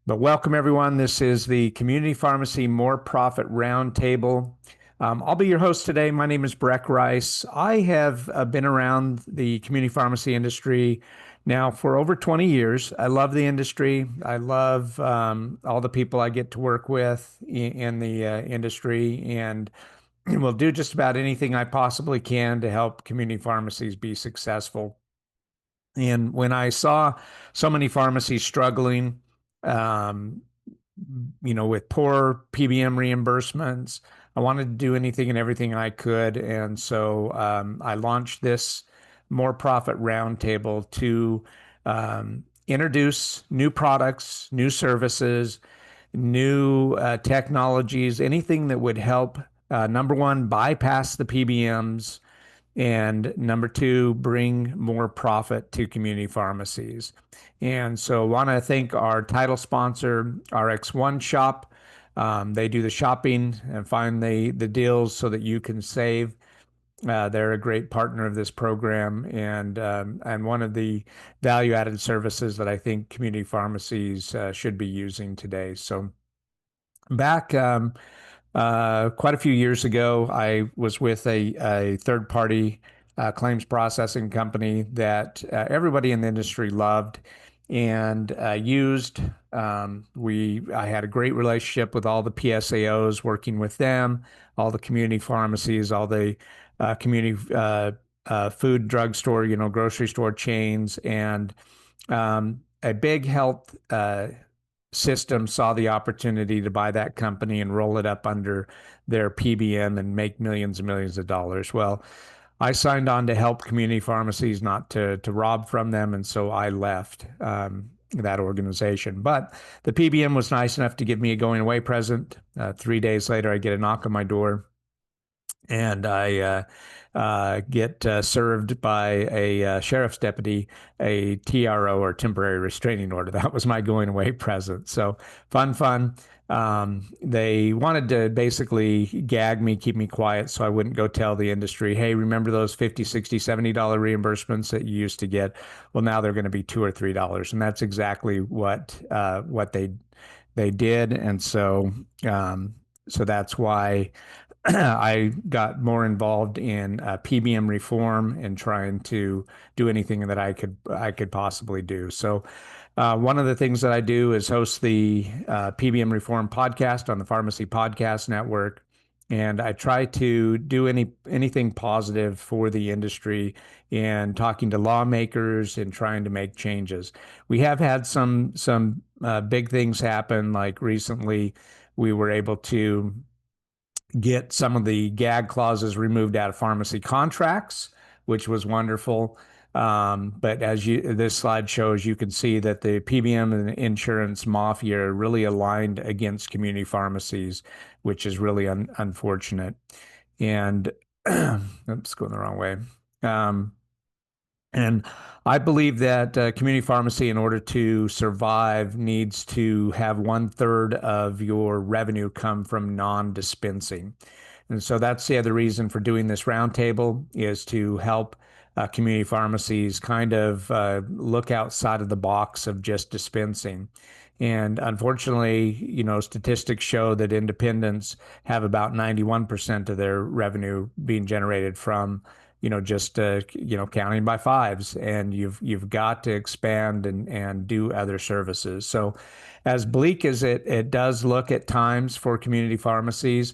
But welcome, everyone. This is the Community Pharmacy More Profit Roundtable. I'll be your host today. My name is Breck Rice. I have been around the community pharmacy industry now for over 20 years. I love the industry. I love all the people I get to work with in the industry, and will do just about anything I possibly can to help community pharmacies be successful. And when I saw so many pharmacies struggling, um, with poor PBM reimbursements, I wanted to do anything and everything I could. And so I launched this More Profit Roundtable to introduce new products, new services, new technologies, anything that would help, number one, bypass the PBMs, and number two, bring more profit to community pharmacies. And so I want to thank our title sponsor, RX OneShop. They do the shopping and find the deals so that you can save. They're a great partner of this program, and one of the value-added services that I think community pharmacies should be using today. So back quite a few years ago, I was with a third-party claims processing company that everybody in the industry loved and used. I had a great relationship with all the PSAOs, working with them, all the community pharmacies, all the community food, drugstore, grocery store chains, and a big health system saw the opportunity to buy that company and roll it up under their PBM and make millions and millions of dollars. Well, I signed on to help community pharmacies, not to rob from them, and so I left that organization. But the PBM was nice enough to give me a going away present. 3 days later, I get a knock on my door, and I get served by a sheriff's deputy, a TRO, or temporary restraining order. That was my going away present. So fun. They wanted to basically gag me, keep me quiet so I wouldn't go tell the industry, hey, remember those 50, 60, $70 reimbursements that you used to get? Well, now they're going to be $2 or $3. And that's exactly what they did. And so that's why I got more involved in PBM reform and trying to do anything that I could possibly do. So one of the things that I do is host the PBM reform podcast on the Pharmacy Podcast Network, and I try to do anything positive for the industry in talking to lawmakers and trying to make changes. We have had some big things happen, like recently we were able to get some of the gag clauses removed out of pharmacy contracts, which was wonderful. But as this slide shows, you can see that the PBM and the insurance mafia are really aligned against community pharmacies, which is really unfortunate. And oops, going the wrong way. And I believe that community pharmacy, in order to survive, needs to have 1/3 of your revenue come from non-dispensing. And so that's the other reason for doing this roundtable, is to help community pharmacies kind of look outside of the box of just dispensing. And unfortunately, statistics show that independents have about 91% of their revenue being generated from just counting by fives, and you've got to expand and do other services. So as bleak as it does look at times for community pharmacies,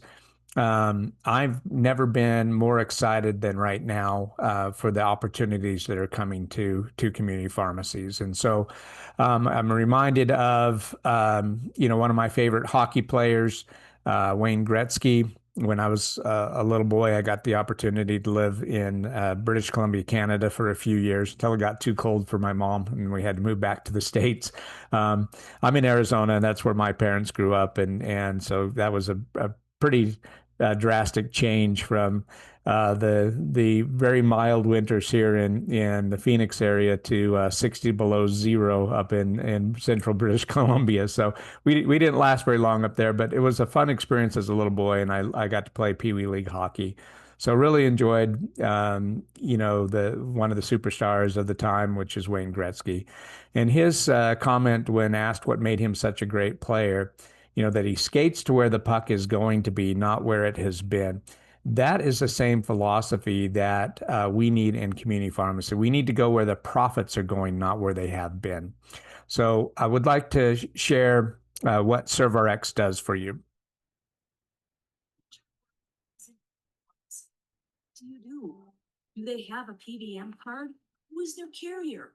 I've never been more excited than right now for the opportunities that are coming to community pharmacies. And so I'm reminded of one of my favorite hockey players, Wayne Gretzky. When I was a little boy, I got the opportunity to live in British Columbia, Canada for a few years until it got too cold for my mom and we had to move back to the States. I'm in Arizona, and that's where my parents grew up. And so that was a pretty drastic change from the very mild winters here in the Phoenix area to 60 below zero up in central British Columbia. So we didn't last very long up there, but it was a fun experience as a little boy, and I got to play Pee Wee League hockey. So really enjoyed, the one of the superstars of the time, which is Wayne Gretzky, and his comment when asked what made him such a great player, that he skates to where the puck is going to be, not where it has been. That is the same philosophy that we need in community pharmacy. We need to go where the profits are going, not where they have been. So I would like to share what ServRx does for you. Do you do? Do they have a PBM card? Who is their carrier?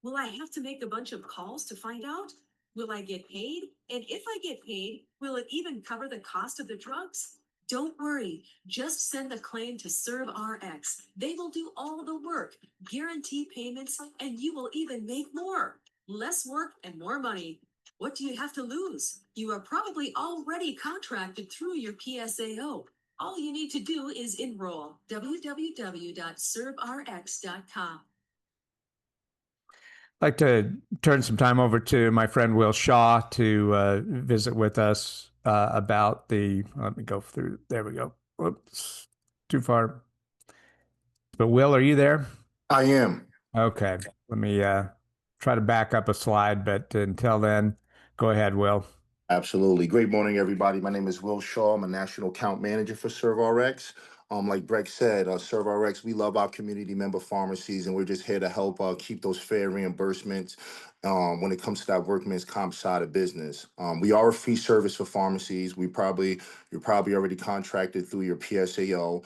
Will I have to make a bunch of calls to find out? Will I get paid? And if I get paid, will it even cover the cost of the drugs? Don't worry, just send the claim to ServRx. They will do all the work, guarantee payments, and you will even make more. Less work and more money. What do you have to lose? You are probably already contracted through your PSAO. All you need to do is enroll. www.servrx.com. I'd like to turn some time over to my friend Will Shaw to visit with us about let me go through, there we go. Whoops, too far. But Will, are you there? I am. Okay, let me try to back up a slide, but until then, go ahead, Will. Absolutely. Great morning, everybody. My name is Will Shaw. I'm a national account manager for ServRx. Like Breck said, ServRx, we love our community member pharmacies, and we're just here to help keep those fair reimbursements when it comes to that workman's comp side of business. We are a fee service for pharmacies. You're probably already contracted through your PSAO.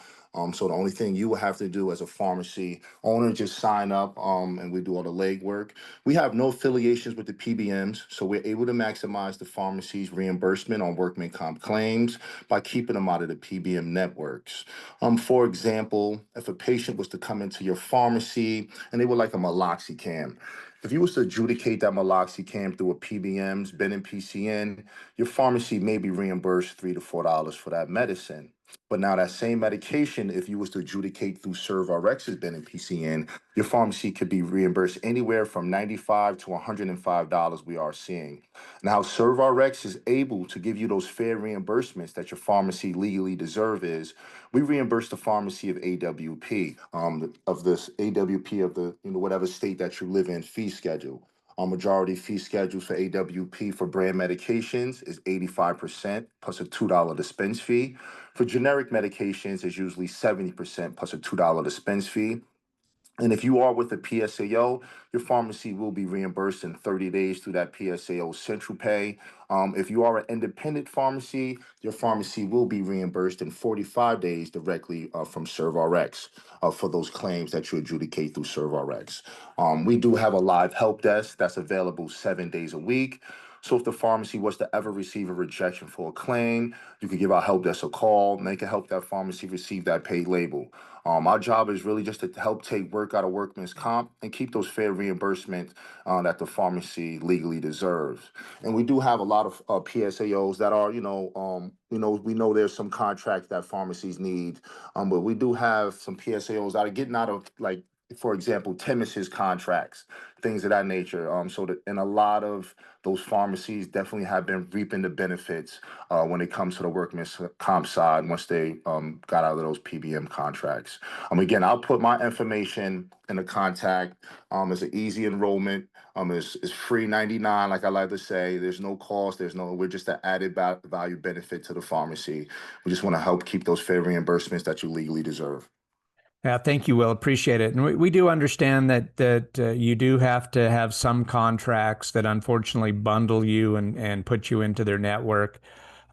So the only thing you will have to do as a pharmacy owner, just sign up, and we do all the legwork. We have no affiliations with the PBMs, so we're able to maximize the pharmacy's reimbursement on workman comp claims by keeping them out of the PBM networks. For example, if a patient was to come into your pharmacy and they would like a meloxicam, if you was to adjudicate that meloxicam through a PBM's, Ben and PCN, your pharmacy may be reimbursed $3 to $4 for that medicine. But now that same medication, if you was to adjudicate through ServRx's Ben and PCN, your pharmacy could be reimbursed anywhere from $95 to $105 we are seeing. Now, ServRx is able to give you those fair reimbursements that your pharmacy legally deserve is, we reimburse the pharmacy of AWP, of this AWP of the, whatever state that you live in fee schedule. Our majority fee schedules for AWP for brand medications is 85% plus a $2 dispense fee. For generic medications, it's usually 70% plus a $2 dispense fee. And if you are with a PSAO, your pharmacy will be reimbursed in 30 days through that PSAO Central Pay. If you are an independent pharmacy, your pharmacy will be reimbursed in 45 days directly from ServRx for those claims that you adjudicate through ServRx. We do have a live help desk that's available 7 days a week. So if the pharmacy was to ever receive a rejection for a claim, you could give our help desk a call, and they can help that pharmacy receive that paid label. Our job is really just to help take work out of workman's comp and keep those fair reimbursements that the pharmacy legally deserves. And we do have a lot of PSAOs that are, we know there's some contracts that pharmacies need, but we do have some PSAOs that are getting out of, like, for example, Timus's contracts, things of that nature. And a lot of those pharmacies definitely have been reaping the benefits when it comes to the workman's comp side once they got out of those PBM contracts. Again, I'll put my information in the contact. It's an easy enrollment. It's free 99, like I like to say. There's no cost. We're just an added value benefit to the pharmacy. We just want to help keep those fair reimbursements that you legally deserve. Yeah, thank you, Will. Appreciate it. And we do understand that you do have to have some contracts that unfortunately bundle you and put you into their network.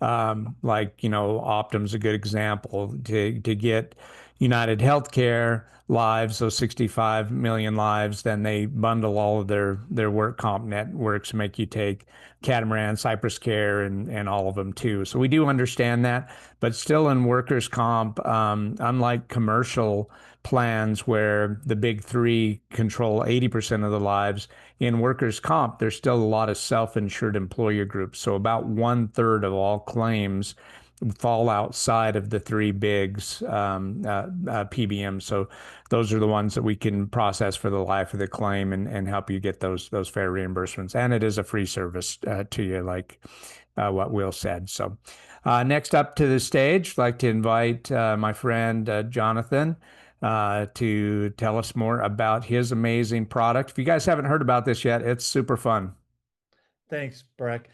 Like, Optum's a good example. To get United Healthcare lives, so 65 million lives, then they bundle all of their work comp networks, make you take Catamaran, Cypress Care, and all of them too. So we do understand that, but still in workers' comp, unlike commercial plans where the big three control 80% of the lives, in workers' comp, there's still a lot of self-insured employer groups. So about 1/3 of all claims fall outside of the three bigs PBMs. So those are the ones that we can process for the life of the claim and help you get those fair reimbursements. And it is a free service to you, like what Will said. So next up to the stage, I'd like to invite my friend Jonathan to tell us more about his amazing product. If you guys haven't heard about this yet, it's super fun. Thanks, Breck.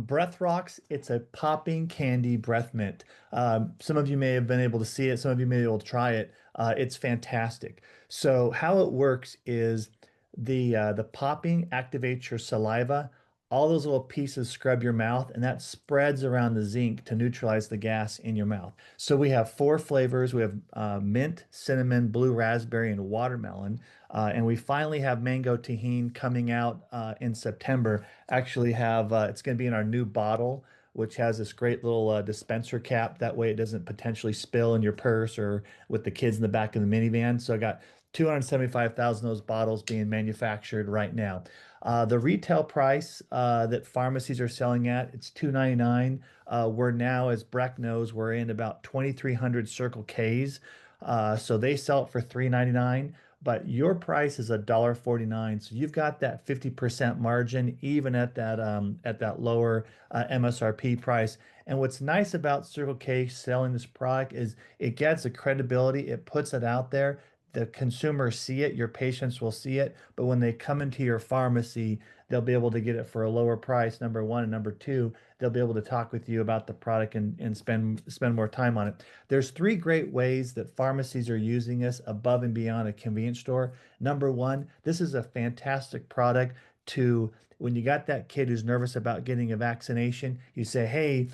Breath Rocks, it's a popping candy breath mint. Some of you may have been able to see it, some of you may be able to try it. It's fantastic. So how it works is the popping activates your saliva. All those little pieces scrub your mouth, and that spreads around the zinc to neutralize the gas in your mouth. So we have four flavors. We have mint, cinnamon, blue raspberry, and watermelon. And we finally have mango tahini coming out in September. Actually have it's going to be in our new bottle, which has this great little dispenser cap. That way it doesn't potentially spill in your purse or with the kids in the back of the minivan. So I got 275,000 of those bottles being manufactured right now. The retail price that pharmacies are selling at, it's $2.99. We're now, as Breck knows, we're in about 2,300 Circle Ks. So they sell it for $3.99, but your price is $1.49. So you've got that 50% margin even at that lower MSRP price. And what's nice about Circle K selling this product is it gets the credibility, it puts it out there. The consumers see it, your patients will see it, but when they come into your pharmacy, they'll be able to get it for a lower price, number one, and number two, they'll be able to talk with you about the product and spend more time on it. There's three great ways that pharmacies are using this above and beyond a convenience store. Number one, this is a fantastic product to when you got that kid who's nervous about getting a vaccination, you say, hey,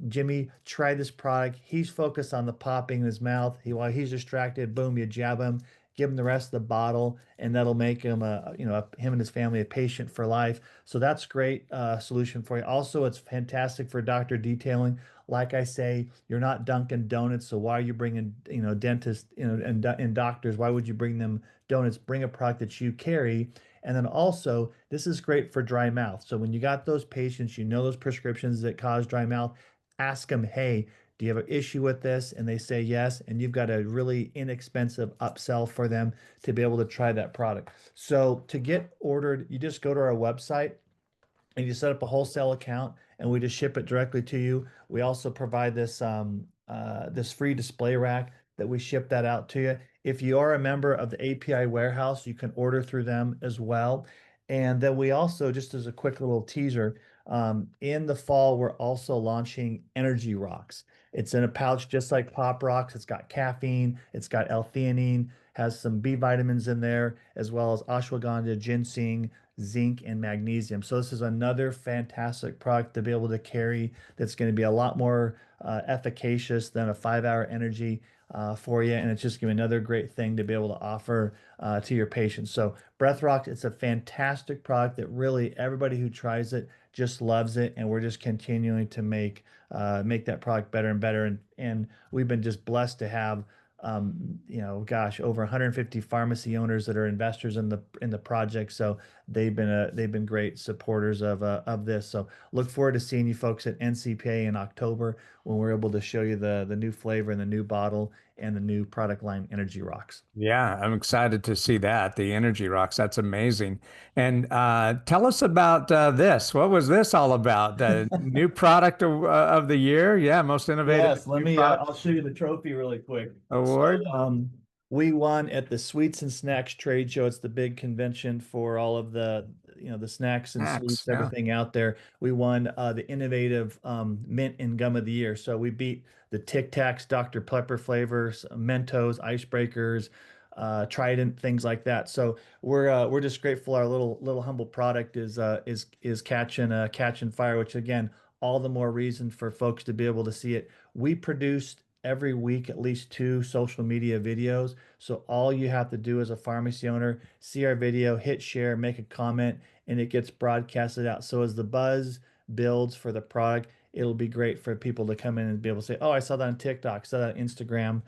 Jimmy, try this product. He's focused on the popping in his mouth. While he's distracted, boom, you jab him, give him the rest of the bottle, and that'll make him him and his family a patient for life. So that's great solution for you. Also, it's fantastic for doctor detailing. Like I say, you're not Dunkin' Donuts, so why are you bringing, dentists, and doctors? Why would you bring them donuts? Bring a product that you carry. And then also, this is great for dry mouth. So when you got those patients, those prescriptions that cause dry mouth, ask them, hey, do you have an issue with this? And they say yes. And you've got a really inexpensive upsell for them to be able to try that product. So to get ordered, you just go to our website and you set up a wholesale account and we just ship it directly to you. We also provide this free display rack that we ship that out to you. If you are a member of the API warehouse, you can order through them as well. And then we also, just as a quick little teaser, in the fall, we're also launching Energy Rocks. It's in a pouch just like Pop Rocks. It's got caffeine, it's got L-theanine, has some B vitamins in there, as well as ashwagandha, ginseng, zinc, and magnesium. So this is another fantastic product to be able to carry that's going to be a lot more efficacious than a 5-hour energy for you. And it's just going to be another great thing to be able to offer to your patients. So Breath Rock, it's a fantastic product that really everybody who tries it just loves it. And we're just continuing to make that product better and better. And we've been just blessed to have gosh, over 150 pharmacy owners that are investors in the project. So they've been great supporters of this. So look forward to seeing you folks at NCPA in October when we're able to show you the new flavor and the new bottle and the new product line Energy Rocks. Yeah, I'm excited to see that. The Energy Rocks, that's amazing. And tell us about this. What was this all about? The new product of the year? Yeah, most innovative Yes, let new me. product I'll show you the trophy really quick. So, award. we won at the Sweets and Snacks trade show. It's the big convention for all of the snacks and Snacks, sweets, yeah. everything out there. We won the innovative mint and gum of the year. So we beat the Tic Tacs, Dr. Pepper flavors, Mentos, Icebreakers, Trident, things like that. So we're just grateful. Our little humble product is catching fire, which again, all the more reason for folks to be able to see it. We produced every week at least 2 social media videos. So all you have to do as a pharmacy owner, see our video, hit share, make a comment, and it gets broadcasted out. So as the buzz builds for the product, it'll be great for people to come in and be able to say, oh, I saw that on TikTok, saw that on Instagram.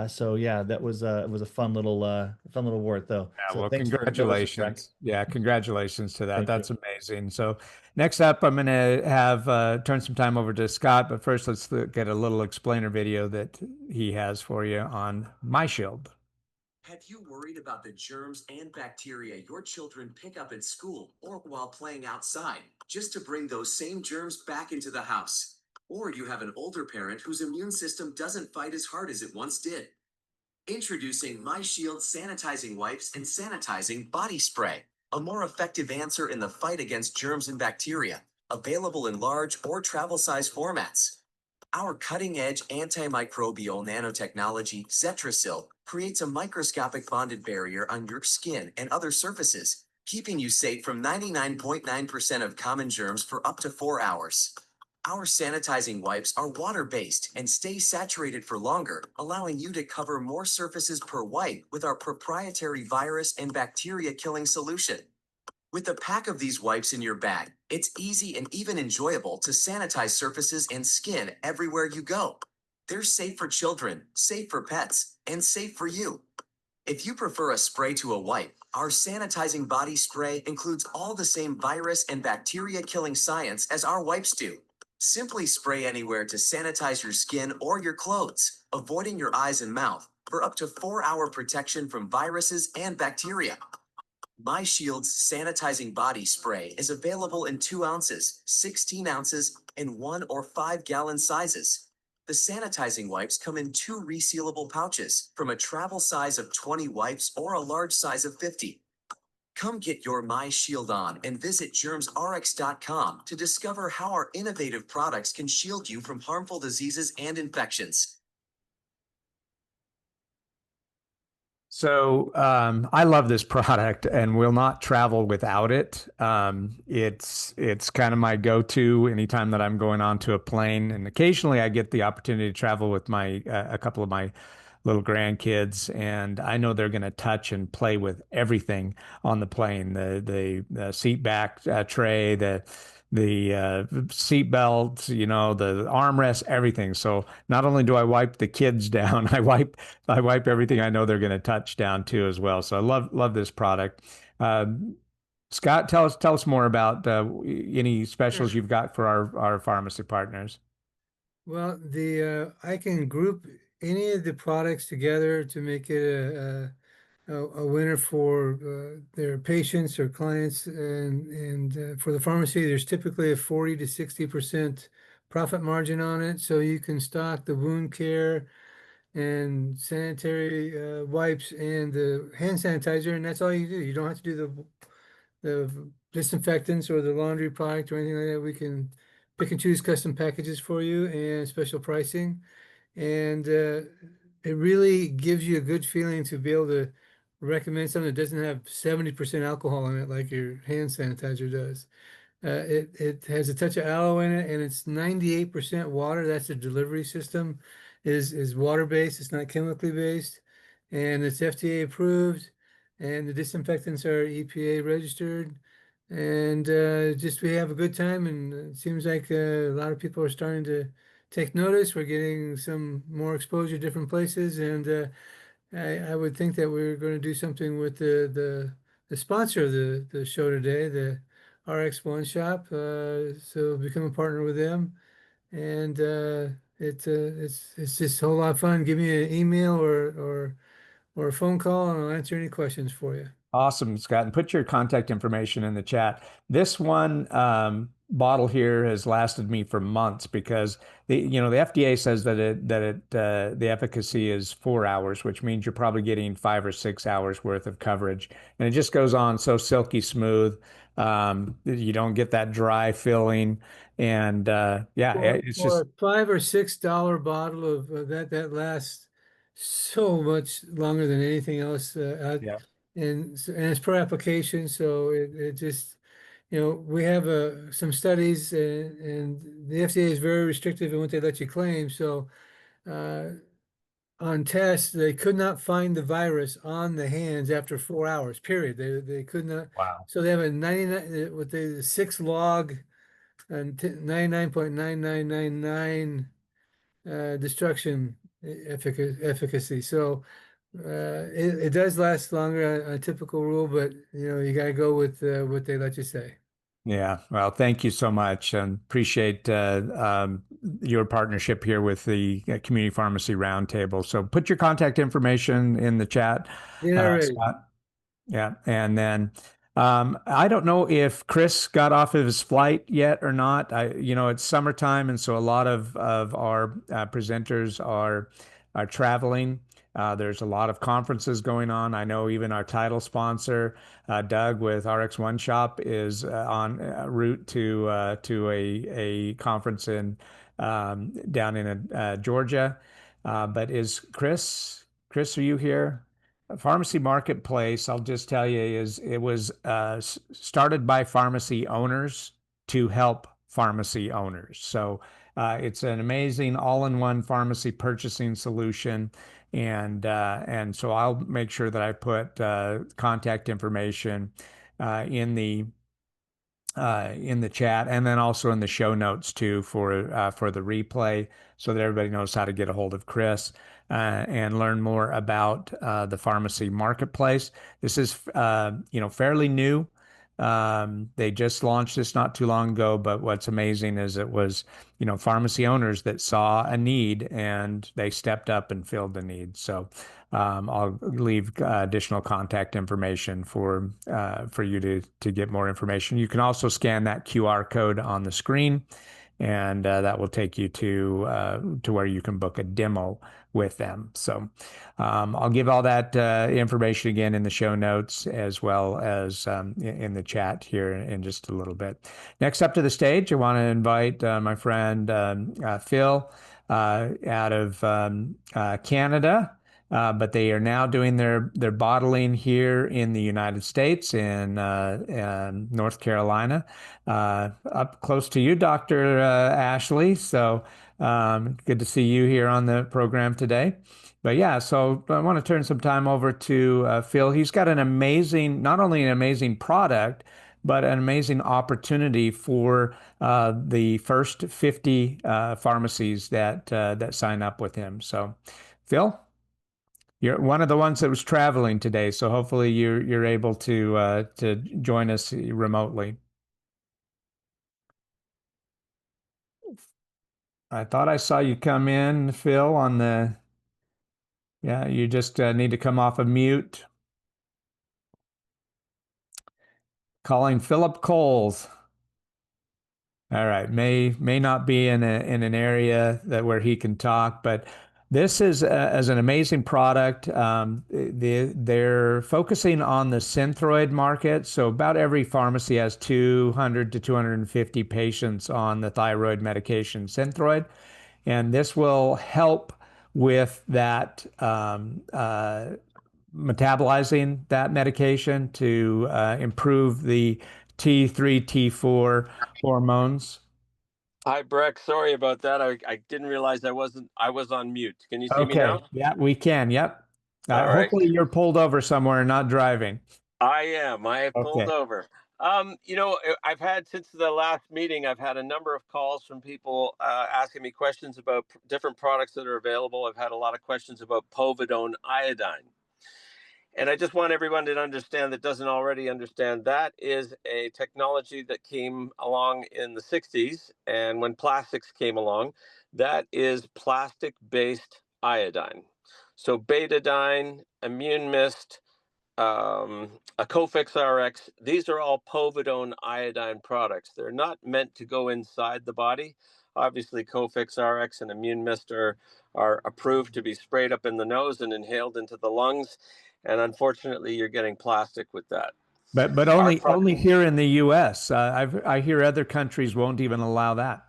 So yeah, that was it was a fun little word though. Yeah, So well, thanks for noticing, Breck. congratulations. Yeah, congratulations to that. Thank you. That's amazing. So next up, I'm going to have turn some time over to Scott, but first let's get a little explainer video that he has for you on MyShield. Have you worried about the germs and bacteria your children pick up at school or while playing outside, just to bring those same germs back into the house? Or you have an older parent whose immune system doesn't fight as hard as it once did? Introducing MyShield sanitizing wipes and sanitizing body spray, a more effective answer in the fight against germs and bacteria, available in large or travel size formats. Our cutting-edge antimicrobial nanotechnology, Zetrasil, creates a microscopic bonded barrier on your skin and other surfaces, keeping you safe from 99.9% of common germs for up to 4 hours. Our sanitizing wipes are water-based and stay saturated for longer, allowing you to cover more surfaces per wipe with our proprietary virus and bacteria-killing solution. With a pack of these wipes in your bag, it's easy and even enjoyable to sanitize surfaces and skin everywhere you go. They're safe for children, safe for pets, and safe for you. If you prefer a spray to a wipe, our sanitizing body spray includes all the same virus and bacteria killing science as our wipes do. Simply spray anywhere to sanitize your skin or your clothes, avoiding your eyes and mouth, for up to 4-hour protection from viruses and bacteria. MyShield's sanitizing body spray is available in 2 ounces, 16 ounces, and 1 or 5 gallon sizes. The sanitizing wipes come in 2 resealable pouches, from a travel size of 20 wipes or a large size of 50. Come get your MyShield on and visit GermsRx.com to discover how our innovative products can shield you from harmful diseases and infections. So I love this product and will not travel without it. It's kind of my go-to anytime that I'm going onto a plane, and occasionally I get the opportunity to travel with my a couple of my little grandkids, and I know they're going to touch and play with everything on the plane, the seat back tray, the seat belts, you know, the armrest, everything. So not only do I wipe the kids down, I wipe everything I know they're going to touch down too as well. So I love this product. Scott, tell us more about any specials Sure. you've got for our pharmacy partners. Well, I can group any of the products together to make it a winner for their patients or clients, and for the pharmacy, there's typically a 40 to 60% profit margin on it. So you can stock the wound care and sanitary wipes and the hand sanitizer, and that's all you do. You don't have to do the disinfectants or the laundry product or anything like that. We can pick and choose custom packages for you and special pricing. And it really gives you a good feeling to be able to recommend something that doesn't have 70% alcohol in it like your hand sanitizer does. It has a touch of aloe in it, and it's 98% water. That's the delivery system, is water based. It's not chemically based, and it's FDA approved, and the disinfectants are EPA registered, and just we have a good time, and it seems like a lot of people are starting to take notice. We're getting some more exposure to different places, and I would think that we're going to do something with the sponsor of the show today, the RX OneShop. So become a partner with them, and it's just a whole lot of fun. Give me an email or a phone call, and I'll answer any questions for you. Awesome, Scott. And put your contact information in the chat. This one bottle here has lasted me for months because the FDA says that the efficacy is 4 hours, which means you're probably getting 5 or 6 hours worth of coverage, and it just goes on so silky smooth. You don't get that dry feeling, and yeah, it's For just a $5 or $6 bottle of that lasts so much longer than anything else yeah. and it's per application, so it just we have some studies, and the FDA is very restrictive in what they let you claim. So uh, on tests, they could not find the virus on the hands after 4 hours. Period. They could not. Wow. So they have a 99 with the 6 log and 99.9999 destruction efficacy. So it does last longer on a typical rule, but you got to go with what they let you say. Yeah, well, thank you so much, and appreciate your partnership here with the Community Pharmacy Roundtable. So put your contact information in the chat, You're not ready. Scott. Yeah, and then I don't know if Chris got off of his flight yet or not. It's summertime, and so a lot of our presenters are traveling. There's a lot of conferences going on. I know even our title sponsor, Doug with RX OneShop, is on route to a conference in down in Georgia. But is Chris? Chris, are you here? Pharmacy Marketplace, I'll just tell you, it was started by pharmacy owners to help pharmacy owners. So it's an amazing all-in-one pharmacy purchasing solution, and so I'll make sure that I put contact information uh, in the in the chat, and then also in the show notes too for the replay, so that everybody knows how to get a hold of Chris and learn more about the pharmacy marketplace. This is fairly new. They just launched this not too long ago, but what's amazing is it was pharmacy owners that saw a need and they stepped up and filled the need. So I'll leave additional contact information for you to get more information. You can also scan that QR code on the screen, and that will take you to where you can book a demo with them. So I'll give all that information again in the show notes, as well as in the chat here in just a little bit. Next up to the stage, I want to invite my friend Phil out of Canada. But they are now doing their bottling here in the United States, in North Carolina, up close to you, Dr. Ashley. So good to see you here on the program today. But yeah, so I want to turn some time over to Phil. He's got not only an amazing product, but an amazing opportunity for the first 50 pharmacies that sign up with him. So, Phil? You're one of the ones that was traveling today, so hopefully you're able to join us remotely. I thought I saw you come in, Phil, on the. Yeah, you just need to come off of mute. Calling Philip Coles. All right, may not be in an area where he can talk, but this is as an amazing product. They're focusing on the Synthroid market, so about every pharmacy has 200 to 250 patients on the thyroid medication Synthroid, and this will help with that metabolizing that medication to improve the T3, T4 hormones. Hi, Breck. Sorry about that. I didn't realize I was on mute. Can you see me now? Yeah, we can. Yep. All right. Hopefully you're pulled over somewhere and not driving. I am. I have pulled Okay. over. I've had, since the last meeting, I've had a number of calls from people asking me questions about different products that are available. I've had a lot of questions about povidone iodine. And I just want everyone to understand that doesn't already understand that is a technology that came along in the 60s. And when plastics came along, that is plastic-based iodine. So betadine, immune mist, a RX, these are all povidone iodine products. They're not meant to go inside the body. Obviously, RX and immune mist are approved to be sprayed up in the nose and inhaled into the lungs. And unfortunately, you're getting plastic with that. But only here in the U.S. I hear other countries won't even allow that.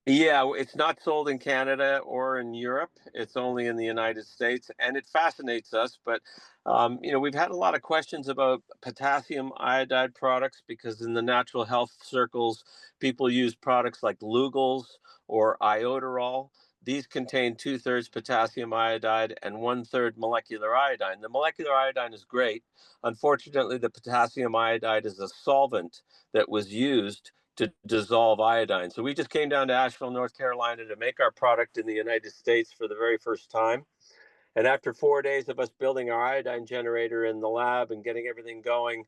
Yeah, it's not sold in Canada or in Europe. It's only in the United States, and it fascinates us. But we've had a lot of questions about potassium iodide products because in the natural health circles, people use products like Lugol's or iodoral. These contain 2/3 potassium iodide and 1/3 molecular iodine. The molecular iodine is great. Unfortunately, the potassium iodide is a solvent that was used to dissolve iodine. So we just came down to Asheville, North Carolina to make our product in the United States for the very first time. And after 4 days of us building our iodine generator in the lab and getting everything going,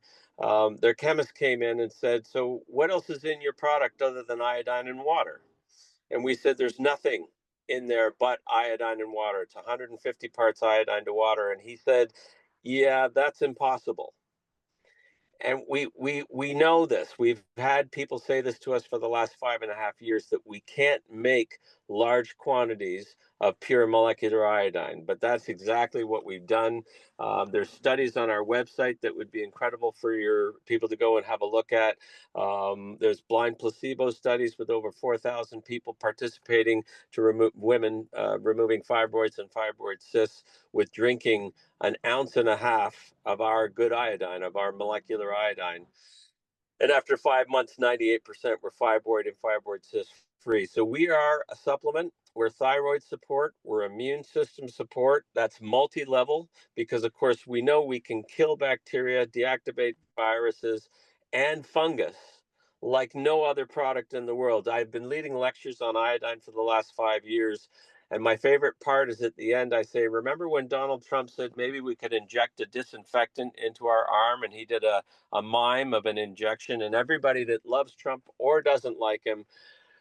their chemist came in and said, "So what else is in your product other than iodine and water?" And we said, "There's nothing in there but iodine and water. It's 150 parts iodine to water." And he said, "Yeah, that's impossible." And we know this. We've had people say this to us for the last 5.5 years, that we can't make large quantities of pure molecular iodine, but that's exactly what we've done. There's studies on our website that would be incredible for your people to go and have a look at. There's blind placebo studies with over 4,000 people participating to remove women removing fibroids and fibroid cysts with drinking 1.5 ounces of our good iodine, of our molecular iodine. And after 5 months, 98% were fibroid and fibroid cyst free. So we are a supplement. We're thyroid support. We're immune system support. That's multi-level because, of course, we know we can kill bacteria, deactivate viruses, and fungus like no other product in the world. I've been leading lectures on iodine for the last 5 years. And my favorite part is at the end, I say, remember when Donald Trump said maybe we could inject a disinfectant into our arm? And he did a mime of an injection. And everybody that loves Trump or doesn't like him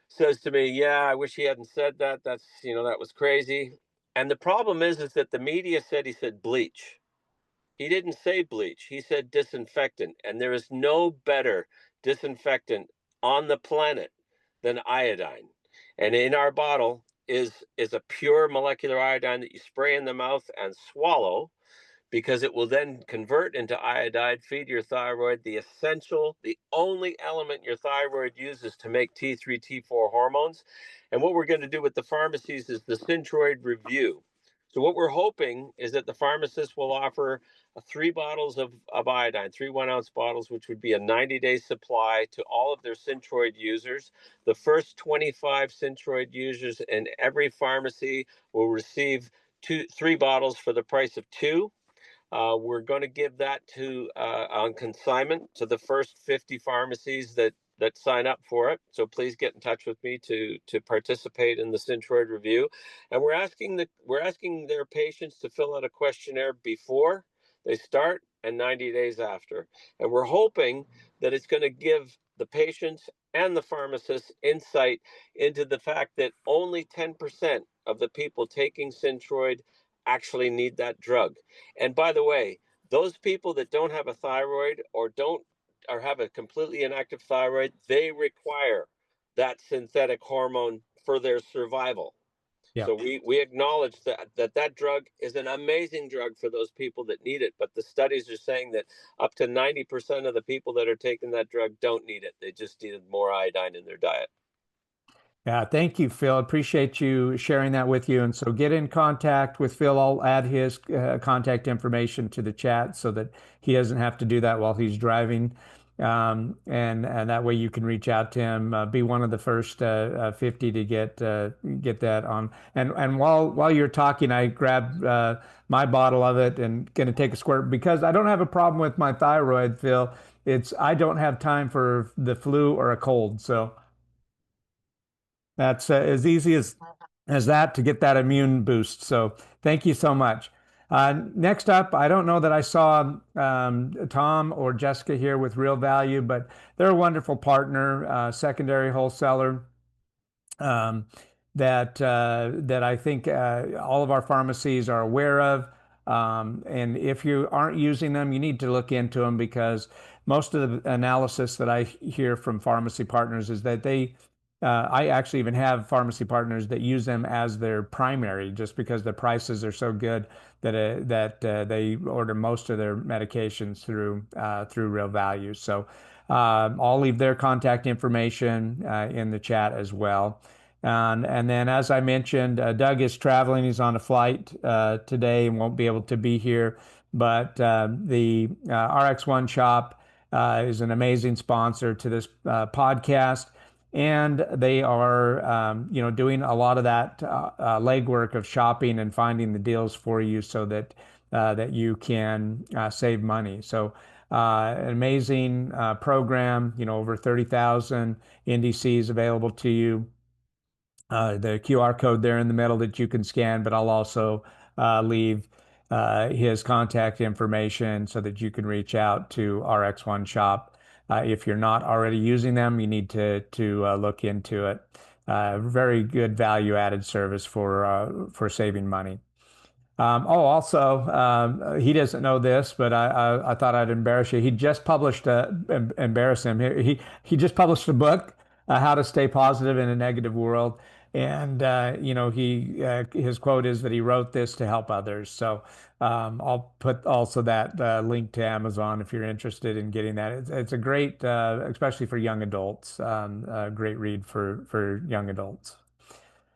says to me, "Yeah, I wish he hadn't said that. That's, that was crazy." And the problem is that the media said he said bleach. He didn't say bleach. He said disinfectant. And there is no better disinfectant on the planet than iodine. And in our bottle is a pure molecular iodine that you spray in the mouth and swallow, because it will then convert into iodide, feed your thyroid, the essential, the only element your thyroid uses to make T3, T4 hormones. And what we're going to do with the pharmacies is the Synthroid Review. So what we're hoping is that the pharmacist will offer 3 bottles of iodine, 3 1-ounce bottles, which would be a 90-day supply to all of their Synthroid users. The first 25 Synthroid users in every pharmacy will receive 3 bottles for the price of 2. We're going to give that on consignment to the first 50 pharmacies that sign up for it. So please get in touch with me to participate in the Synthroid Review. And we're asking their patients to fill out a questionnaire before they start and 90 days after. And we're hoping that it's going to give the patients and the pharmacists insight into the fact that only 10% of the people taking Synthroid actually need that drug. And by the way, those people that don't have a thyroid or have a completely inactive thyroid, they require that synthetic hormone for their survival. Yeah. So we acknowledge that drug is an amazing drug for those people that need it. But the studies are saying that up to 90% of the people that are taking that drug don't need it. They just needed more iodine in their diet. Yeah, thank you, Phil. Appreciate you sharing that with you. And so get in contact with Phil. I'll add his contact information to the chat so that he doesn't have to do that while he's driving. And that way you can reach out to him. Be one of the first 50 to get that on. And while you're talking, I grabbed my bottle of it and going to take a squirt because I don't have a problem with my thyroid, Phil. I don't have time for the flu or a cold, so. That's as easy as that to get that immune boost. So thank you so much. Next up, I don't know that I saw Tom or Jessica here with Real Value, but they're a wonderful partner, secondary wholesaler that I think all of our pharmacies are aware of. And if you aren't using them, you need to look into them because most of the analysis that I hear from pharmacy partners is that I actually even have pharmacy partners that use them as their primary just because the prices are so good that they order most of their medications through Real Value. So I'll leave their contact information in the chat as well. And then, as I mentioned, Doug is traveling. He's on a flight today and won't be able to be here. But the RX OneShop is an amazing sponsor to this podcast. And they are, doing a lot of that legwork of shopping and finding the deals for you so that you can save money. So An amazing program, over 30,000 NDCs available to you. The QR code there in the middle that you can scan, but I'll also leave his contact information so that you can reach out to RX OneShop. If you're not already using them, you need to look into it. Very good value-added service for saving money. Also, he doesn't know this, but I thought I'd embarrass you. He just published embarrass him. He just published a book, How to Stay Positive in a Negative World, and his quote is that he wrote this to help others. So I'll put also that link to Amazon if you're interested in getting that. It's a great, especially for young adults, a great read for young adults.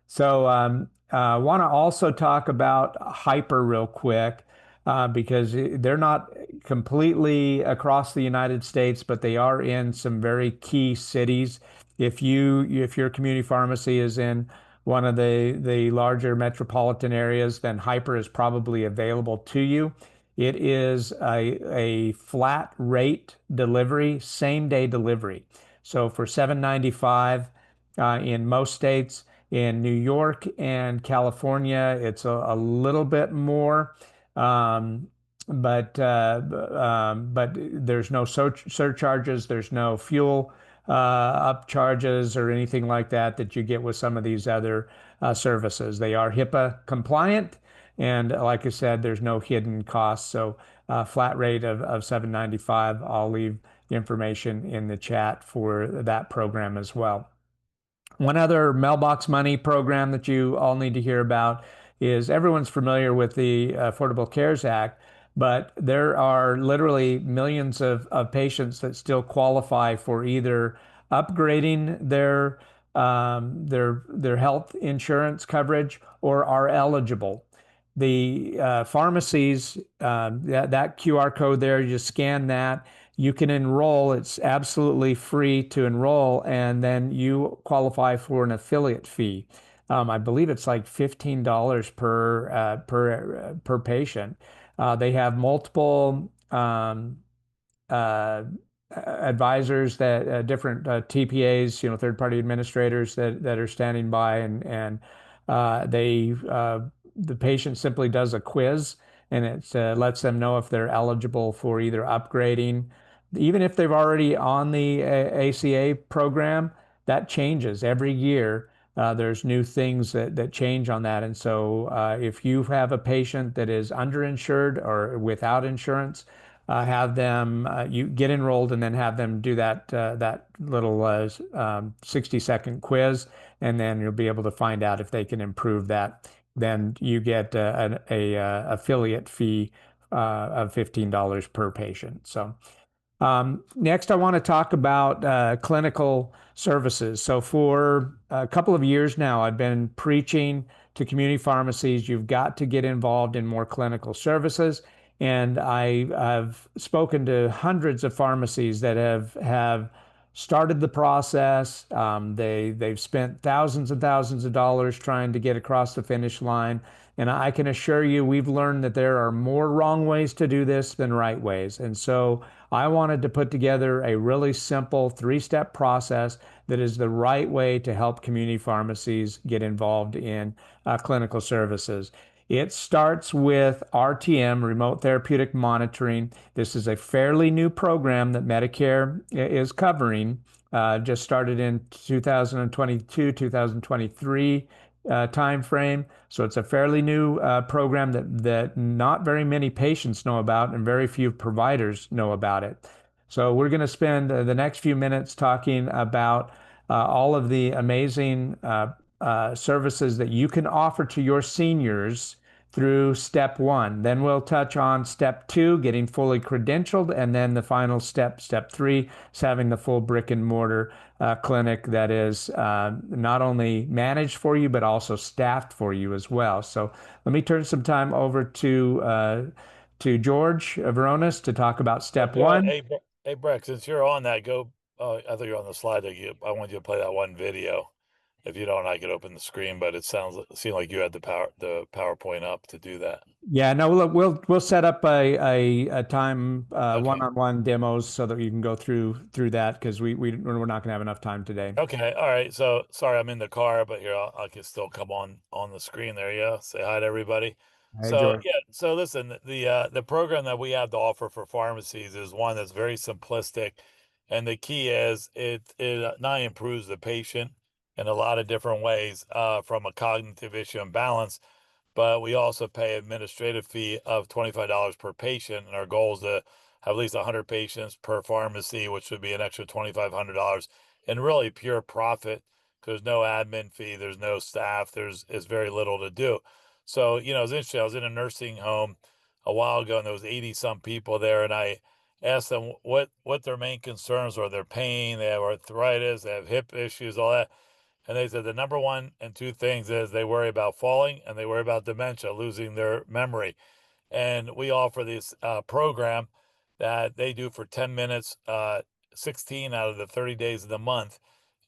So want to also talk about Hypr real quick because they're not completely across the United States, but they are in some very key cities. If your community pharmacy is in one of the larger metropolitan areas, then Hypr is probably available to you. It is a flat rate delivery, same day delivery. So for $7.95 in most states. In New York and California, it's a little bit more, um, but there's no surcharges, there's no fuel up charges or anything like that you get with some of these other services. They are HIPAA compliant, and like I said, there's no hidden costs. So flat rate of $7.95. I'll leave the information in the chat for that program as well. One other mailbox money program that you all need to hear about is everyone's familiar with the Affordable Cares Act, but there are literally millions of patients that still qualify for either upgrading their health insurance coverage or are eligible. The pharmacies, that QR code there, you just scan that. You can enroll. It's absolutely free to enroll, and then you qualify for an affiliate fee. I believe it's like $15 per patient. They have multiple advisors that different TPAs, third-party administrators that are standing by, and the patient simply does a quiz, and it lets them know if they're eligible for either upgrading, even if they've already on the ACA program. That changes every year. There's new things that change on that, and so if you have a patient that is underinsured or without insurance, have them you get enrolled and then have them do that little 60-second quiz, and then you'll be able to find out if they can improve that. Then you get an affiliate fee of $15 per patient. So next, I want to talk about clinical services. So for a couple of years now, I've been preaching to community pharmacies, you've got to get involved in more clinical services. And I've spoken to hundreds of pharmacies that have started the process. They've spent thousands and thousands of dollars trying to get across the finish line. And I can assure you, we've learned that there are more wrong ways to do this than right ways. And so I wanted to put together a really simple 3-step process that is the right way to help community pharmacies get involved in clinical services. It starts with RTM, Remote Therapeutic Monitoring. This is a fairly new program that Medicare is covering. Just started in 2022, 2023 timeframe. So it's a fairly new program that not very many patients know about and very few providers know about it. So we're going to spend the next few minutes talking about all of the amazing services that you can offer to your seniors through step 1. Then we'll touch on step 2, getting fully credentialed, and then the final step, step 3, is having the full brick and mortar clinic that is not only managed for you, but also staffed for you as well. So let me turn some time over to George Veronis to talk about step 1. Hey, Breck, since you're on that, I thought you're on the slide. I wanted you to play that one video. If you don't, I could open the screen, but it seemed like you had the PowerPoint up to do that. Yeah, no, we'll set up a time Okay. one-on-one demos so that you can go through that because we're not gonna have enough time today. Okay. All right. So sorry, I'm in the car, but here I can still come on the screen. There you go. Say hi to everybody. Hey, So George. yeah. So listen, the program that we have to offer for pharmacies is one that's very simplistic, and the key is it not only improves the patient in a lot of different ways, from a cognitive issue and balance, but we also pay administrative fee of $25 per patient, and our goal is to have at least 100 patients per pharmacy, which would be an extra $2,500, and really pure profit. There's no admin fee, there's no staff, there's very little to do. So it was interesting. I was in a nursing home a while ago, and there was 80 some people there, and I asked them what their main concerns were. Their pain, they have arthritis, they have hip issues, all that. And they said the number one and two things is they worry about falling and they worry about dementia, losing their memory. And we offer this program that they do for 10 minutes, 16 out of the 30 days of the month.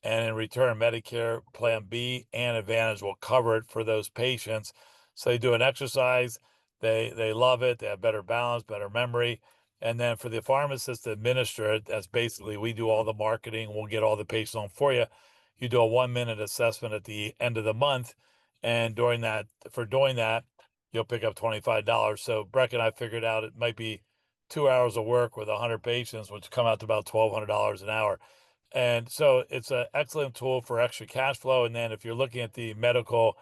And in return, Medicare Plan B and Advantage will cover it for those patients. So they do an exercise, they love it, they have better balance, better memory. And then for the pharmacist to administer it, that's basically we do all the marketing, we'll get all the patients on for you. You do a 1 minute assessment at the end of the month, and doing that, you'll pick up $25. So Breck and I figured out it might be 2 hours of work with 100 patients, which come out to about $1,200 an hour. And so it's an excellent tool for extra cash flow. And then if you're looking at the medical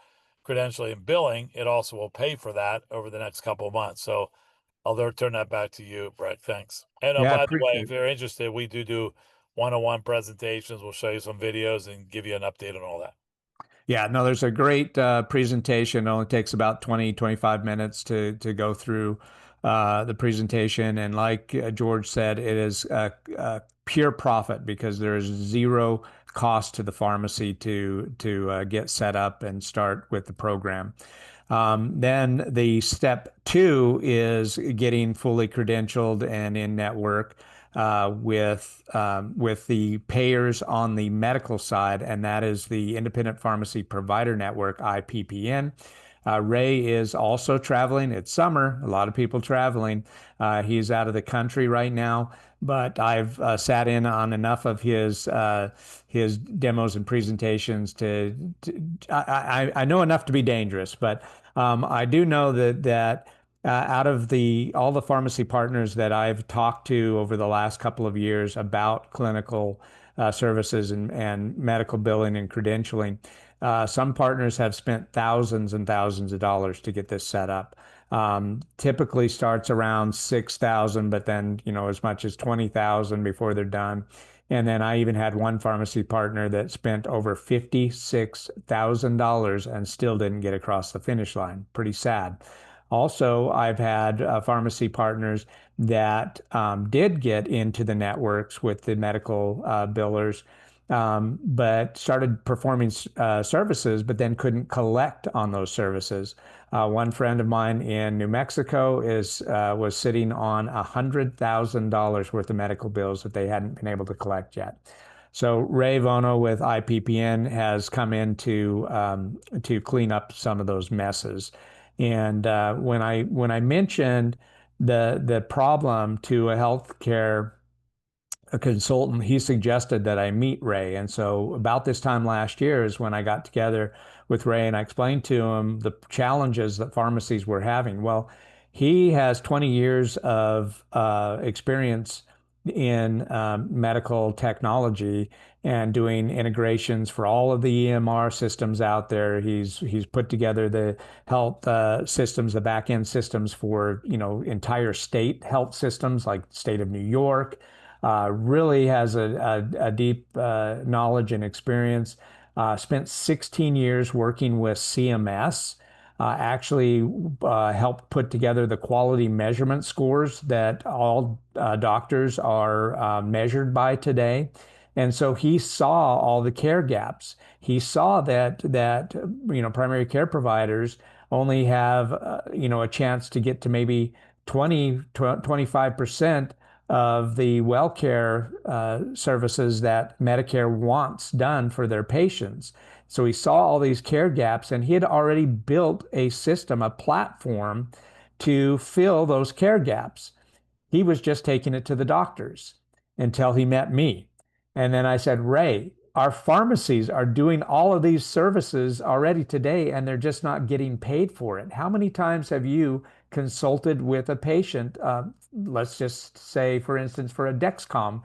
credentialing and billing, it also will pay for that over the next couple of months. So I'll turn that back to you, Breck. Thanks. And Yeah, I by the way, appreciate if it. you're interested, we do one-on-one presentations. We'll show you some videos and give you an update on all that. Yeah, no, there's a great presentation. It only takes about 25 minutes to go through the presentation. And like George said, it is pure profit because there is zero cost to the pharmacy to get set up and start with the program. Then the step two is getting fully credentialed and in network with the payers on the medical side, and that is the Independent Pharmacy Provider Network, IPPN. Ray is also traveling. It's summer, a lot of people traveling. He's out of the country right now, but I've sat in on enough of his demos and presentations I know enough to be dangerous, but I do know that out of all the pharmacy partners that I've talked to over the last couple of years about clinical services and medical billing and credentialing, some partners have spent thousands and thousands of dollars to get this set up. Typically starts around 6,000, but then as much as 20,000 before they're done. And then I even had one pharmacy partner that spent over $56,000 and still didn't get across the finish line. Pretty sad. Also, I've had pharmacy partners that did get into the networks with the medical billers, but started performing services, but then couldn't collect on those services. One friend of mine in New Mexico was sitting on $100,000 worth of medical bills that they hadn't been able to collect yet. So Ray Vono with IPPN has come in to clean up some of those messes. And when I mentioned the problem to a consultant, he suggested that I meet Ray. And so about this time last year is when I got together with Ray and I explained to him the challenges that pharmacies were having. Well, he has 20 years of experience in medical technology and doing integrations for all of the EMR systems out there. He's put together the health systems, the back end systems for entire state health systems like the state of New York. Really has a deep knowledge and experience. Spent 16 years working with CMS. Actually helped put together the quality measurement scores that all doctors are measured by today. And so he saw all the care gaps. He saw that primary care providers only have a chance to get to maybe 25% of the WellCare services that Medicare wants done for their patients. So he saw all these care gaps, and he had already built a system, a platform to fill those care gaps. He was just taking it to the doctors until he met me. And then I said, Ray, our pharmacies are doing all of these services already today, and they're just not getting paid for it. How many times have you consulted with a patient? Let's just say, for instance, for a Dexcom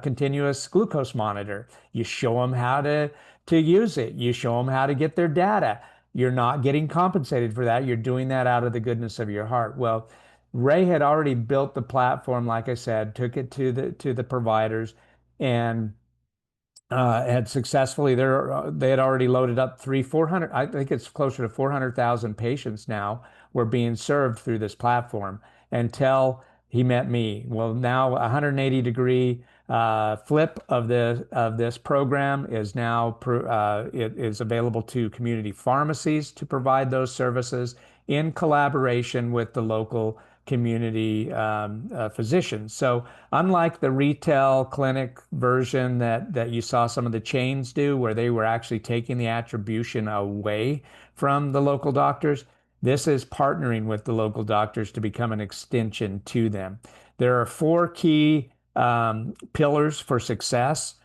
continuous glucose monitor. You show them how to use it. You show them how to get their data. You're not getting compensated for that. You're doing that out of the goodness of your heart. Well, Ray had already built the platform, like I said, took it to the providers, and had successfully they had already loaded up 400. I think it's closer to 400,000 patients now were being served through this platform until he met me. Well, now 180-degree flip of this program is now it is available to community pharmacies to provide those services in collaboration with the local community physicians. So unlike the retail clinic version that you saw some of the chains do, where they were actually taking the attribution away from the local doctors, this is partnering with the local doctors to become an extension to them. There are 4 key pillars for success.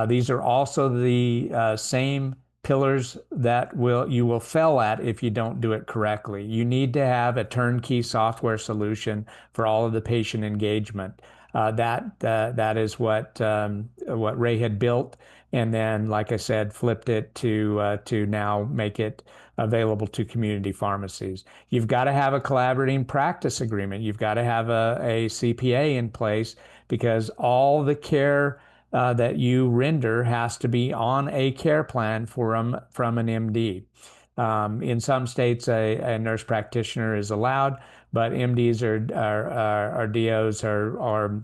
These are also the same pillars that you will fail at if you don't do it correctly. You need to have a turnkey software solution for all of the patient engagement. That is what Ray had built, and then, like I said, flipped it to now make it available to community pharmacies. You've got to have a collaborating practice agreement. You've got to have a CPA in place, because all the care that you render has to be on a care plan from an MD. In some states, a nurse practitioner is allowed, but MDs or DOs are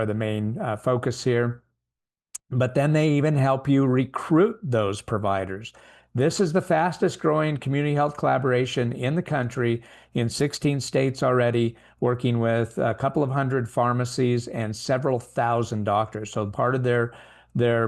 the main focus here. But then they even help you recruit those providers. This is the fastest growing community health collaboration in the country, in 16 states already, working with a couple of hundred pharmacies and several thousand doctors. So part of their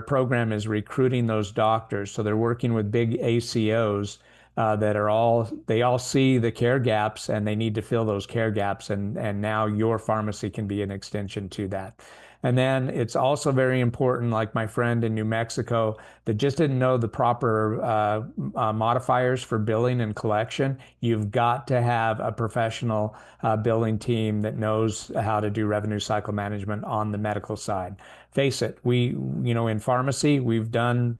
program is recruiting those doctors. So they're working with big ACOs they all see the care gaps, and they need to fill those care gaps. And now your pharmacy can be an extension to that. And then it's also very important, like my friend in New Mexico that just didn't know the proper modifiers for billing and collection. You've got to have a professional billing team that knows how to do revenue cycle management on the medical side. Face it, in pharmacy, we've done,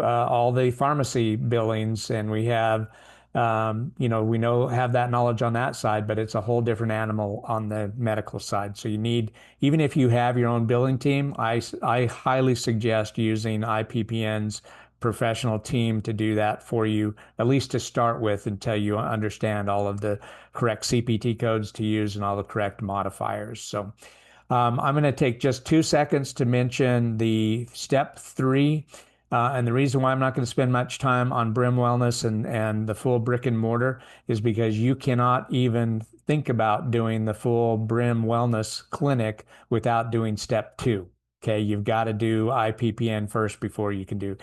all the pharmacy billings, and we have have that knowledge on that side, but it's a whole different animal on the medical side. So you need, even if you have your own billing team, I highly suggest using IPPN's professional team to do that for you, at least to start with, until you understand all of the correct CPT codes to use and all the correct modifiers. So I'm going to take just 2 seconds to mention the step 3. And the reason why I'm not going to spend much time on Brim Wellness and the full brick and mortar is because you cannot even think about doing the full Brim Wellness clinic without doing step 2. Okay, you've got to do IPPN first before you can do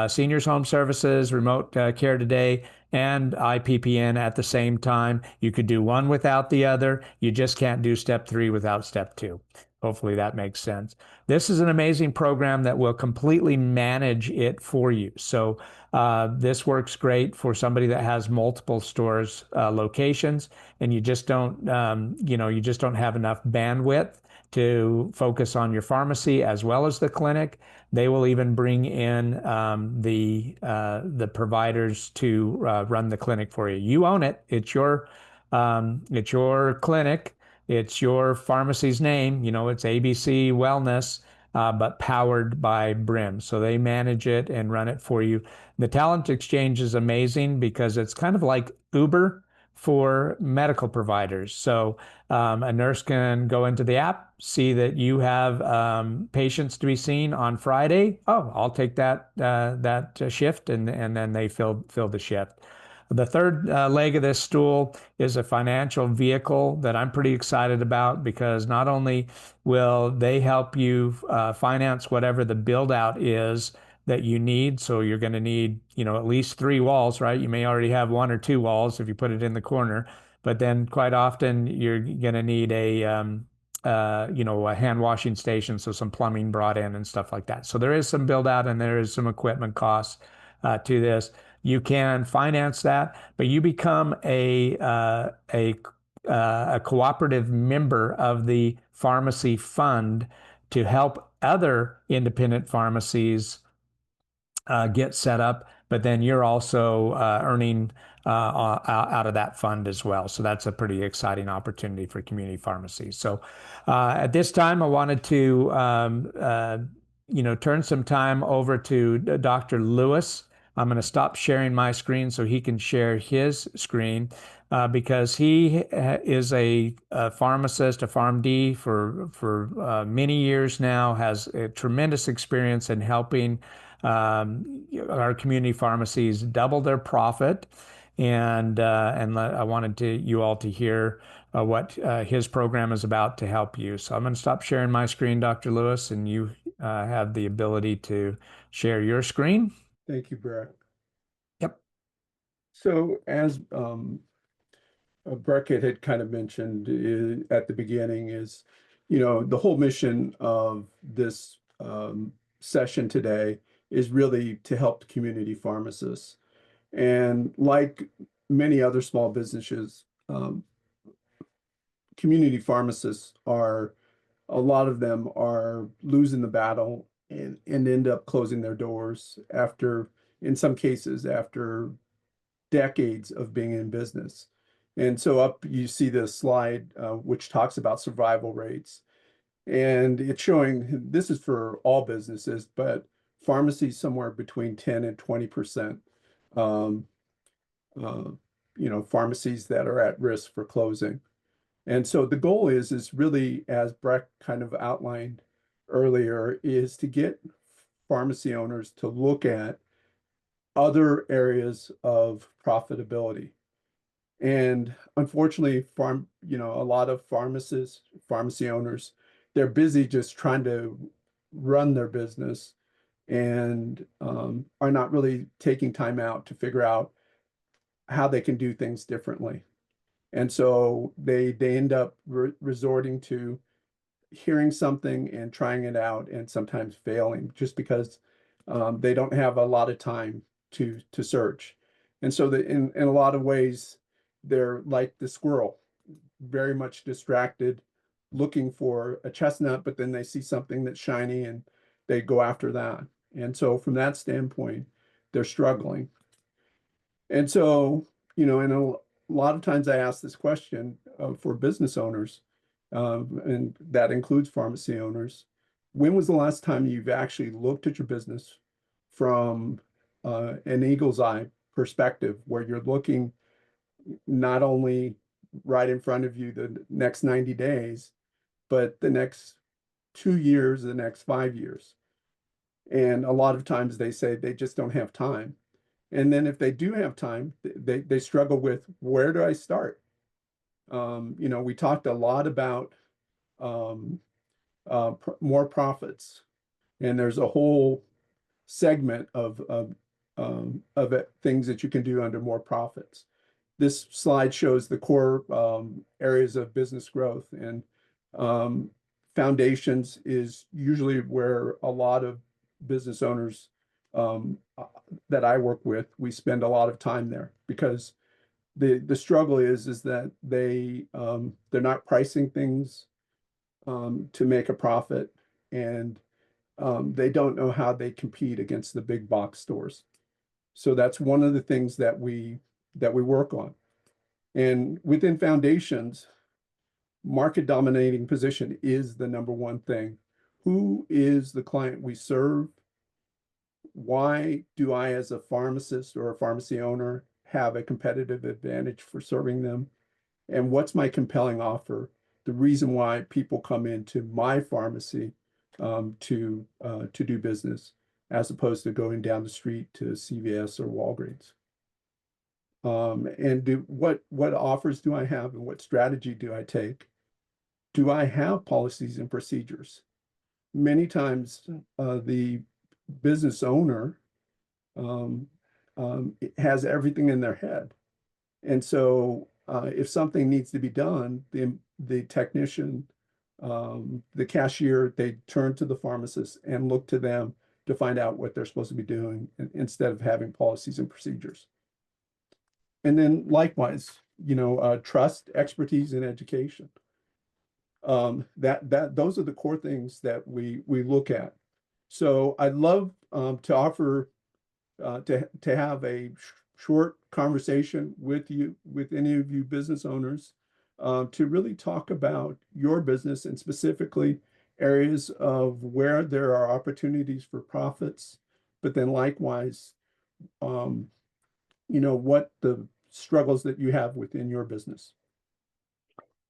seniors home services, remote care today, and IPPN at the same time. You could do one without the other. You just can't do step 3 without step 2. Hopefully that makes sense. This is an amazing program that will completely manage it for you. So this works great for somebody that has multiple stores locations, and you just don't have enough bandwidth to focus on your pharmacy as well as the clinic. They will even bring in the providers to run the clinic for you. You own it. It's your clinic. It's your pharmacy's name. It's ABC Wellness, but powered by Brim. So they manage it and run it for you. The talent exchange is amazing because it's kind of like Uber for medical providers. So a nurse can go into the app, see that you have patients to be seen on Friday. Oh, I'll take that shift, and then they fill the shift. The third leg of this stool is a financial vehicle that I'm pretty excited about, because not only will they help you finance whatever the build out is that you need. So you're going to need, at least 3 walls, right? You may already have 1 or 2 walls if you put it in the corner, but then quite often you're going to need a hand washing station, so some plumbing brought in and stuff like that. So there is some build out and there is some equipment costs to this. You can finance that, but you become a cooperative member of the pharmacy fund to help other independent pharmacies get set up, but then you're also earning out of that fund as well. So that's a pretty exciting opportunity for community pharmacies. So at this time, I wanted to turn some time over to Dr. Lewis. I'm going to stop sharing my screen so he can share his screen, because he is a pharmacist, a PharmD for many years now, has a tremendous experience in helping our community pharmacies double their profit. And I wanted you all to hear what his program is about to help you. So I'm going to stop sharing my screen, Dr. Lewis, and you have the ability to share your screen. Thank you, Breck. Yep. So as Breck had kind of mentioned at the beginning, is, the whole mission of this session today is really to help community pharmacists. And like many other small businesses, community pharmacists a lot of them are losing the battle and end up closing their doors in some cases, after decades of being in business. And so up you see this slide, which talks about survival rates. And it's showing, this is for all businesses, but pharmacies somewhere between 10 and 20%, pharmacies that are at risk for closing. And so the goal is really, as Breck kind of outlined earlier, is to get pharmacy owners to look at other areas of profitability. And unfortunately, a lot of pharmacy owners, they're busy just trying to run their business and are not really taking time out to figure out how they can do things differently. And so they end up resorting to hearing something and trying it out, and sometimes failing just because they don't have a lot of time to search. And so in a lot of ways, they're like the squirrel, very much distracted, looking for a chestnut, but then they see something that's shiny and they go after that. And so from that standpoint, they're struggling. And so, and a lot of times I ask this question for business owners, and that includes pharmacy owners. When was the last time you've actually looked at your business from an eagle's eye perspective, where you're looking not only right in front of you the next 90 days, but the next 2 years, the next 5 years? And a lot of times they say they just don't have time. And then if they do have time, they struggle with, where do I start? We talked a lot about more profits, and there's a whole segment of things that you can do under more profits. This slide shows the core areas of business growth, and foundations is usually where a lot of business owners that I work with, we spend a lot of time there, because the struggle is that they're not pricing things to make a profit, and they don't know how they compete against the big box stores. So that's one of the things that we work on. And within foundations, market dominating position is the number one thing. Who is the client we serve? Why do I, as a pharmacist or a pharmacy owner, have a competitive advantage for serving them? And what's my compelling offer? The reason why people come into my pharmacy to do business, as opposed to going down the street to CVS or Walgreens. And what offers do I have and what strategy do I take? Do I have policies and procedures? Many times, the business owner um, has everything in their head. And so if something needs to be done, the technician, the cashier, they turn to the pharmacist and look to them to find out what they're supposed to be doing instead of having policies and procedures. And then likewise, trust, expertise, and education. Those are the core things that we look at. So I'd love to offer to have a short conversation with any of you business owners, to really talk about your business and specifically areas of where there are opportunities for profits, but then likewise, what the struggles that you have within your business.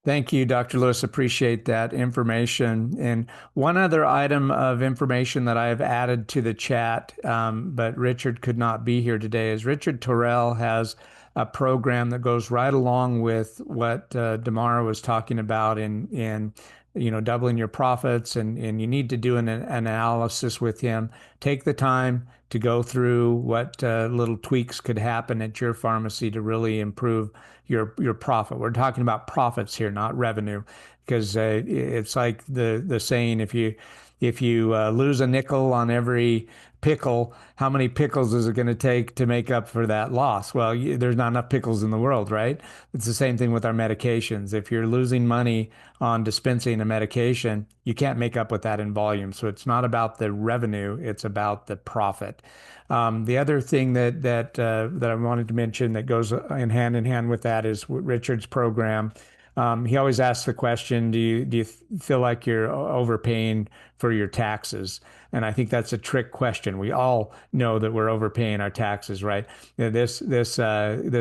Thank you, Dr. Lewis. Appreciate that information. And one other item of information that I have added to the chat, but Richard could not be here today, is Richard Torrell has a program that goes right along with what Demar was talking about in doubling your profits, and you need to do an analysis with him. Take the time to go through what little tweaks could happen at your pharmacy to really improve your profit. We're talking about profits here, not revenue, because it's like the saying, if you lose a nickel on every pickle, how many pickles is it going to take to make up for that loss? Well, there's not enough pickles in the world, right? It's the same thing with our medications. If you're losing money on dispensing a medication, you can't make up with that in volume. So it's not about the revenue, it's about the profit. The other thing that I wanted to mention that goes in hand with that is Richard's program. He always asks the question, do you feel like you're overpaying for your taxes? And I think that's a trick question. We all know that we're overpaying our taxes, right? This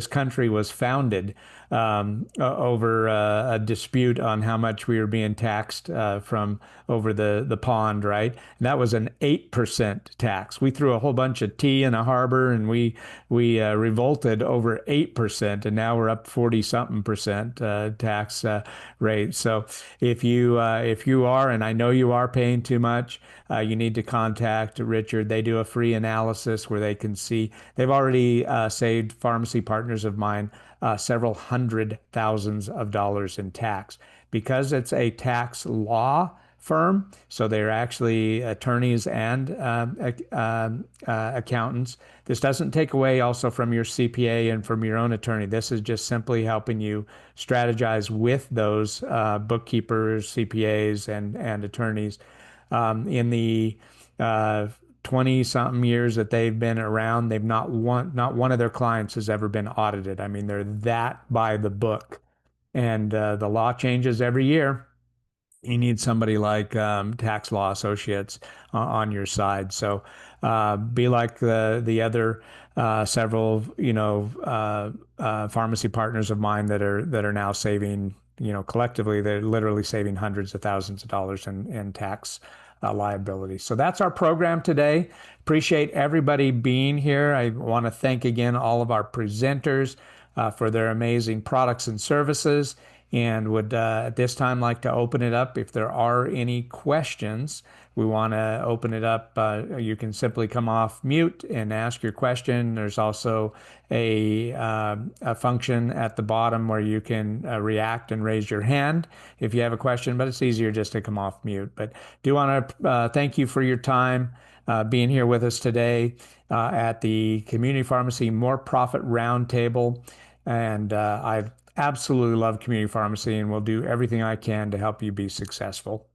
country was founded over a dispute on how much we were being taxed from over the pond, right? And that was an 8% tax. We threw a whole bunch of tea in a harbor, and we revolted over 8%, and now we're up 40-something% tax rate. So if you are, and I know you are paying too much, you need to contact Richard. They do a free analysis where they can see. They've already saved pharmacy partners of mine several $100,000s in tax, because it's a tax law firm. So they're actually attorneys and accountants. This doesn't take away also from your CPA and from your own attorney. This is just simply helping you strategize with those bookkeepers, CPAs, and attorneys. In the 20-something years that they've been around, they've not one of their clients has ever been audited. I mean, they're that by the book, and the law changes every year. You need somebody like Tax Law Associates on your side. So be like the other several pharmacy partners of mine that are now saving, collectively they're literally saving hundreds of thousands of dollars in tax liability. So that's our program today. Appreciate everybody being here. I want to thank again all of our presenters for their amazing products and services, and would at this time like to open it up. If there are any questions, we want to open it up. You can simply come off mute and ask your question. There's also a function at the bottom where you can react and raise your hand if you have a question, but it's easier just to come off mute. But do want to thank you for your time being here with us today at the Community Pharmacy More Profit Roundtable. And I've absolutely love community pharmacy, and will do everything I can to help you be successful.